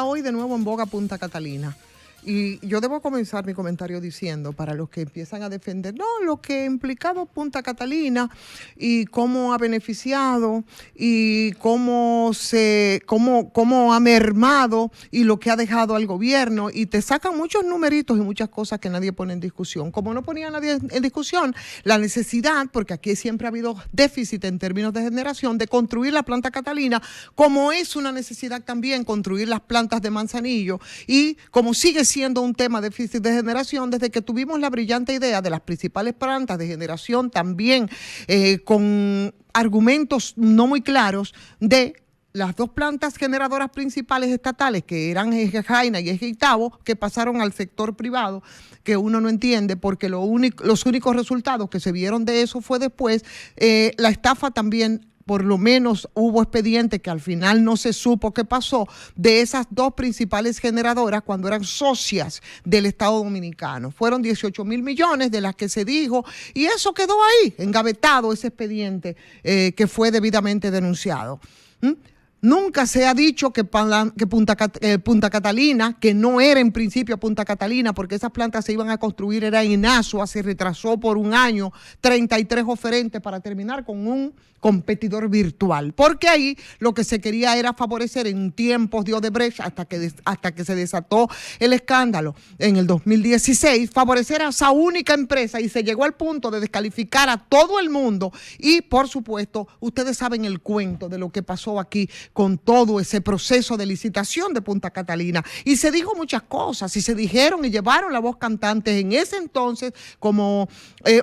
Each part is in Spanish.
Está hoy de nuevo en boga Punta Catalina. Y yo debo comenzar mi comentario diciendo, para los que empiezan a defender, no, lo que ha implicado Punta Catalina y cómo ha beneficiado y cómo ha mermado y lo que ha dejado al gobierno, y te sacan muchos numeritos y muchas cosas que nadie pone en discusión. Como no ponía nadie en discusión la necesidad, porque aquí siempre ha habido déficit en términos de generación, de construir la planta Catalina, como es una necesidad también construir las plantas de Manzanillo, y como sigue siendo un tema de déficit de generación desde que tuvimos la brillante idea de las principales plantas de generación también con argumentos no muy claros de las dos plantas generadoras principales estatales, que eran Jaina y Itabo, que pasaron al sector privado, que uno no entiende, porque los únicos resultados que se vieron de eso fue después la estafa también. Por lo menos hubo expedientes que al final no se supo qué pasó de esas dos principales generadoras cuando eran socias del Estado Dominicano. Fueron 18 mil millones de las que se dijo, y eso quedó ahí, engavetado ese expediente que fue debidamente denunciado. Nunca se ha dicho que Punta Catalina, que no era en principio Punta Catalina, porque esas plantas se iban a construir, era en Asua, se retrasó por un año, 33 oferentes para terminar con un competidor virtual, porque ahí lo que se quería era favorecer en tiempos de Odebrecht, hasta que se desató el escándalo en el 2016, favorecer a esa única empresa, y se llegó al punto de descalificar a todo el mundo. Y por supuesto, ustedes saben el cuento de lo que pasó aquí con todo ese proceso de licitación de Punta Catalina, y se dijo muchas cosas, y se dijeron y llevaron la voz cantante en ese entonces como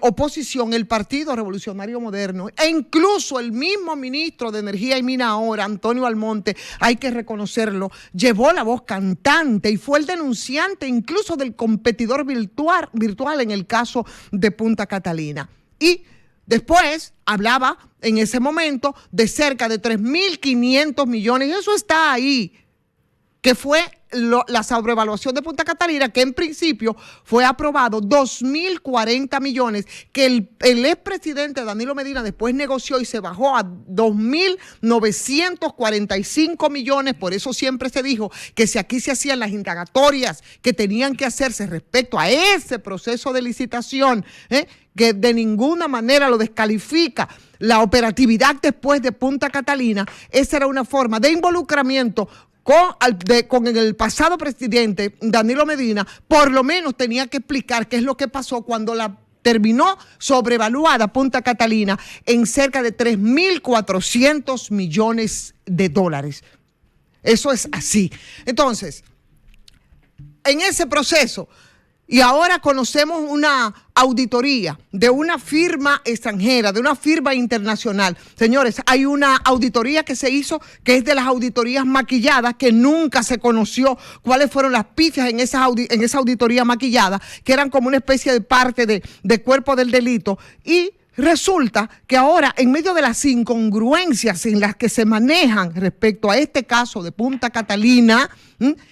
oposición el Partido Revolucionario Moderno, e incluso el mismo ministro de Energía y Minas ahora, Antonio Almonte, hay que reconocerlo, llevó la voz cantante y fue el denunciante incluso del competidor virtual en el caso de Punta Catalina. Y después hablaba en ese momento de cerca de 3.500 millones, y eso está ahí, que fue la sobrevaluación de Punta Catalina, que en principio fue aprobado 2.040 millones, que el expresidente Danilo Medina después negoció y se bajó a 2.945 millones. Por eso siempre se dijo que si aquí se hacían las indagatorias que tenían que hacerse respecto a ese proceso de licitación, que de ninguna manera lo descalifica la operatividad después de Punta Catalina, esa era una forma de involucramiento con el pasado presidente Danilo Medina. Por lo menos tenía que explicar qué es lo que pasó cuando la terminó sobrevaluada Punta Catalina en cerca de 3.400 millones de dólares. Eso es así. Entonces, en ese proceso, y ahora conocemos una auditoría de una firma extranjera, de una firma internacional. Señores, hay una auditoría que se hizo, que es de las auditorías maquilladas, que nunca se conoció cuáles fueron las pifias en esa auditoría maquillada, que eran como una especie de parte de cuerpo del delito. Y resulta que ahora, en medio de las incongruencias en las que se manejan respecto a este caso de Punta Catalina,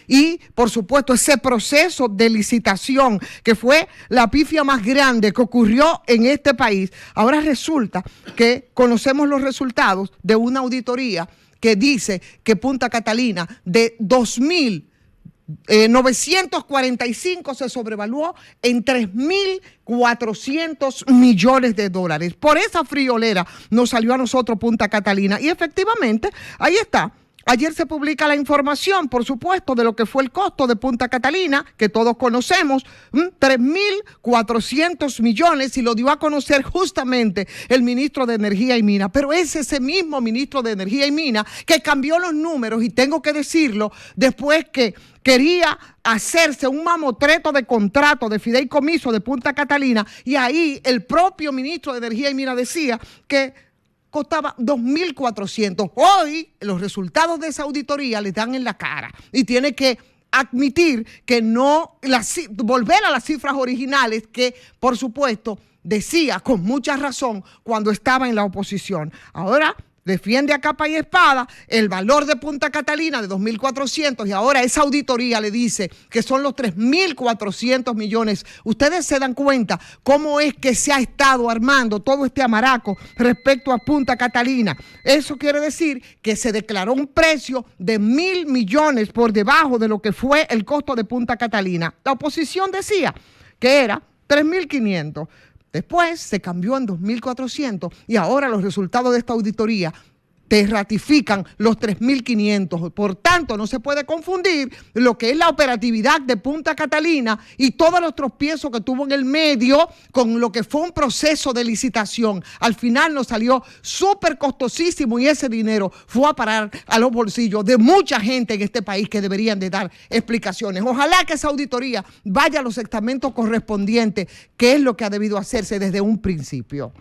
y por supuesto ese proceso de licitación que fue la pifia más grande que ocurrió en este país, ahora resulta que conocemos los resultados de una auditoría que dice que Punta Catalina de 2.945 se sobrevaluó en 3.400 millones de dólares. Por esa friolera nos salió a nosotros Punta Catalina, y efectivamente ahí está. Ayer se publica la información, por supuesto, de lo que fue el costo de Punta Catalina, que todos conocemos, 3.400 millones, y lo dio a conocer justamente el ministro de Energía y Minas. Pero es ese mismo ministro de Energía y Minas que cambió los números, y tengo que decirlo, después que quería hacerse un mamotreto de contrato de fideicomiso de Punta Catalina, y ahí el propio ministro de Energía y Minas decía que costaba 2.400. Hoy los resultados de esa auditoría le dan en la cara, y tiene que admitir que no, volver a las cifras originales que, por supuesto, decía con mucha razón cuando estaba en la oposición. Ahora defiende a capa y espada el valor de Punta Catalina de 2.400 y ahora esa auditoría le dice que son los 3.400 millones. Ustedes se dan cuenta cómo es que se ha estado armando todo este amaraco respecto a Punta Catalina. Eso quiere decir que se declaró un precio de 1.000 millones por debajo de lo que fue el costo de Punta Catalina. La oposición decía que era 3.500. Después se cambió en 2.400 y ahora los resultados de esta auditoría te ratifican los 3.500. Por tanto, no se puede confundir lo que es la operatividad de Punta Catalina y todos los tropiezos que tuvo en el medio con lo que fue un proceso de licitación. Al final nos salió súper costosísimo y ese dinero fue a parar a los bolsillos de mucha gente en este país que deberían de dar explicaciones. Ojalá que esa auditoría vaya a los estamentos correspondientes, que es lo que ha debido hacerse desde un principio.